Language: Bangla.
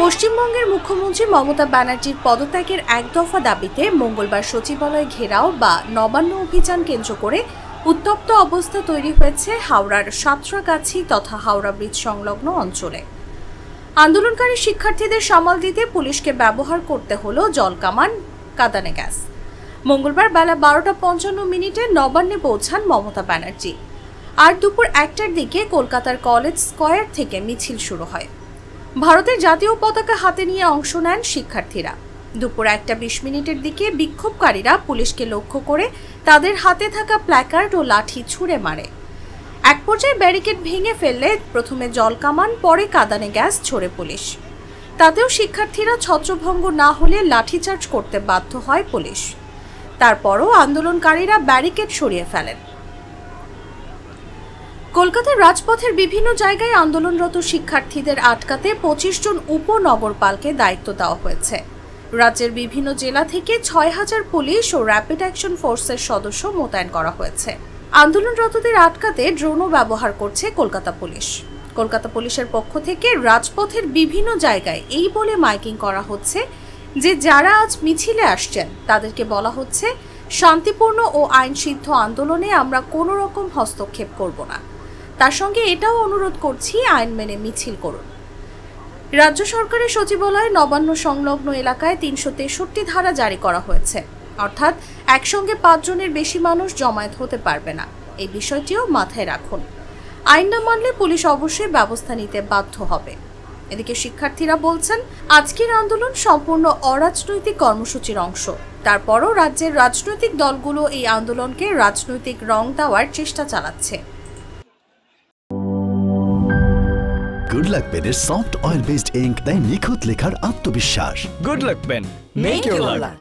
পশ্চিমবঙ্গের মুখ্যমন্ত্রী মমতা ব্যানার্জির পদত্যাগের এক দফা দাবিতে মঙ্গলবার সচিবালয় ঘেরাও বা নবান্ন অভিযান কেন্দ্র করে উত্তপ্ত অবস্থা তৈরি হয়েছে হাওড়ার সাঁতরাগাছি তথা হাওড়া ব্রিজ সংলগ্ন অঞ্চলে। আন্দোলনকারী শিক্ষার্থীদের সামাল দিতে পুলিশকে ব্যবহার করতে হলো জলকামান, কাঁদানে গ্যাস। মঙ্গলবার বেলা 12:55 নবান্নে পৌঁছান মমতা ব্যানার্জি। আর দুপুর 1টার দিকে কলকাতার কলেজ স্কয়ার থেকে মিছিল শুরু হয়। ভারতের জাতীয় পতাকা হাতে নিয়ে অংশ নেন শিক্ষার্থীরা। দুপুর 1:20 দিকে বিক্ষোভকারীরা পুলিশকে লক্ষ্য করে তাদের হাতে থাকা প্ল্যাকার্ড ও লাঠি ছুঁড়ে মারে। এক পর্যায়ে ব্যারিকেড ভেঙে ফেললে প্রথমে জলকামান, পরে কাঁদানে গ্যাস ছোড়ে পুলিশ। তাতেও শিক্ষার্থীরা ছত্রভঙ্গ না হলে লাঠিচার্জ করতে বাধ্য হয় পুলিশ। তারপরও আন্দোলনকারীরা ব্যারিকেড সরিয়ে ফেলেন। কলকাতার রাজপথের বিভিন্ন জায়গায় আন্দোলনরত শিক্ষার্থীদের আটকাতে 25 জন উপনগরপালকে দায়িত্ব দেওয়া হয়েছে। রাজ্যের বিভিন্ন জেলা থেকে 6000 পুলিশ ও র্যাপিড অ্যাকশন ফোর্সের সদস্য মোতায়েন করা হয়েছে। আন্দোলনরতদের আটকাতে ড্রোনও ব্যবহার করছে কলকাতা পুলিশ। কলকাতা পুলিশের পক্ষ থেকে রাজপথের বিভিন্ন জায়গায় এই বলে মাইকিং করা হচ্ছে যে যারা আজ মিছিলে আসছেন তাদেরকে বলা হচ্ছে, শান্তিপূর্ণ ও আইনসিদ্ধ আন্দোলনে আমরা কোনো রকম হস্তক্ষেপ করব না। তার সঙ্গে এটাও অনুরোধ করছি, আইন মেনে মিছিল করুন। রাজ্য সরকারের সচিবালয় নবান্ন সংলগ্ন এলাকায় 363 ধারা জারি করা হয়েছে, অর্থাৎ একসঙ্গে 5 জনের বেশি মানুষ জমায়েত হতে পারবে না। এই বিষয়টিও মাথায় রাখুন। আইন না মানলে পুলিশ অবশ্যই ব্যবস্থা নিতে বাধ্য হবে। এদিকে শিক্ষার্থীরা বলছেন, আজকের আন্দোলন সম্পূর্ণ অরাজনৈতিক কর্মসূচির অংশ। তারপরও রাজ্যের রাজনৈতিক দলগুলো এই আন্দোলনকে রাজনৈতিক রং দেওয়ার চেষ্টা চালাচ্ছে। গুড লাক পেনের সফট অয়েল বেসড ইঙ্ক দেয় নিখুঁত লেখার আত্মবিশ্বাস। Good luck pen, make your lakh.